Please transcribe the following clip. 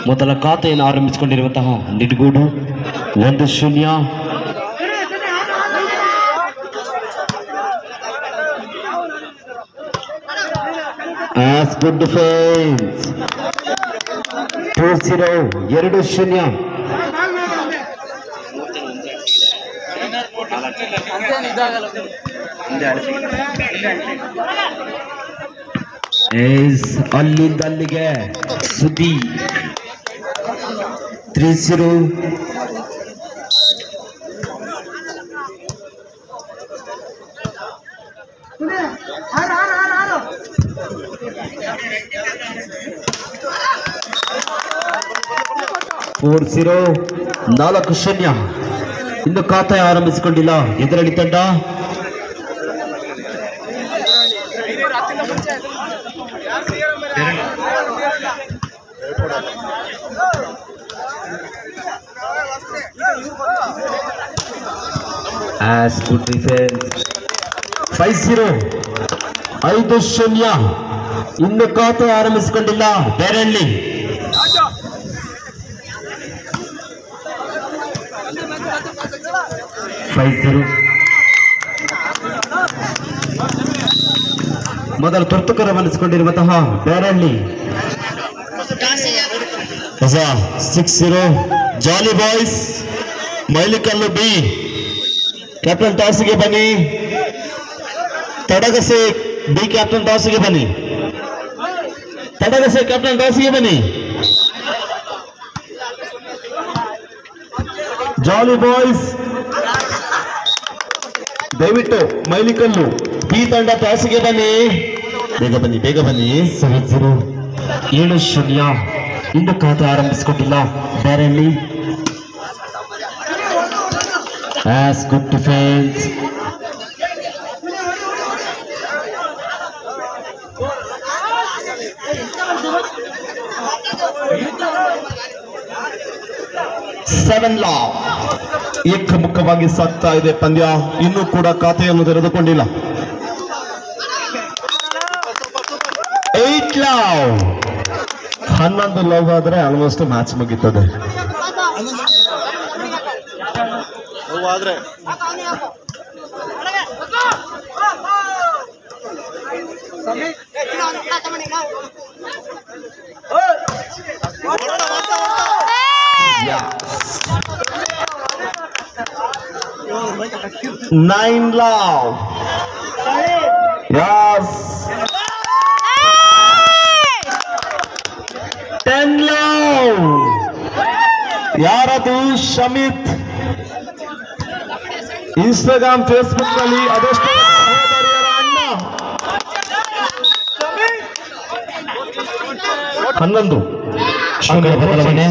ಮೊದಲ ಖಾತೆಯನ್ನು ಆರಂಭಿಸಿಕೊಂಡಿರುವಂತಹ ನಿಡ್ಗೂಡು 1-0. As good defense. 2-0. 2-0. ಅಲ್ಲಿಂದ ಅಲ್ಲಿಗೆ ಸುದ್ದಿ 3-0. ನಾಲ್ಕು ಶೂನ್ಯ. ಇನ್ನು ಖಾತೆ ಆರಂಭಿಸಿಕೊಂಡಿಲ್ಲ ಎದುರಾಳಿ ತಂಡ. As good defense. 5-0. 5-0. ಇನ್ನು ಖಾತೆ ಆರಂಭಿಸಿಕೊಂಡಿಲ್ಲ ಬೇರಳ್ಳಿ. ಮೊದಲ ತುರ್ತುಕರವನ್ನಿಸಿಕೊಂಡಿರುವಂತಹ ಬೇರಳ್ಳಿ 6-0. ಜಾಲಿ ಬಾಯ್ಸ್ ಮೈಲಿಕಲ್ಲು ಬಿ. ಕ್ಯಾಪ್ಟನ್ ಟಾಸ್ಗೆ ಬನ್ನಿ. ತಡಗಸೆ ಬಿ ಕ್ಯಾಪ್ಟನ್ ಟಾಸ್ಗೆ ಬನ್ನಿ. ತಡಗಸೆ ಕ್ಯಾಪ್ಟನ್ ಟಾಸ್ಗೆ ಬನ್ನಿ. ಜಾಲಿ ಬಾಯ್ಸ್ ದಯವಿಟ್ಟು ಮೈಲಿಕಲ್ಲು ಬಿ ತಂಡ ಟಾಸ್ಗೆ ಬನ್ನಿ. ಬೇಗ ಬನ್ನಿ ಬೇಗ ಬನ್ನಿ. 7-0. ಇನ್ನು ಖಾತೆ ಆರಂಭಿಸಿಕೊಂಡಿಲ್ಲ ಬೇರಳ್ಳಿ. As good defense. ಏಕಮುಖವಾಗಿ ಸಾಗ್ತಾ ಇದೆ ಪಂದ್ಯ. ಇನ್ನೂ ಕೂಡ ಖಾತೆಯನ್ನು ತೆರೆದುಕೊಂಡಿಲ್ಲ. 8 ಲವ್. 11 ಲವ್ ಆದ್ರೆ ಆಲ್ಮೋಸ್ಟ್ ಮ್ಯಾಚ್ ಮುಗೀತದೆ. Nine love. Yes. 10 love. ಯಾರದು? ಶಮಿತ್. ಇನ್ಸ್ಟಾಗ್ರಾಮ್ ಫೇಸ್ಬುಕ್ ನಲ್ಲಿ ಅದೆಷ್ಟು ಸಹೋದರಿಯರ ಅಣ್ಣ. 11 ಬದಲಾವಣೆ.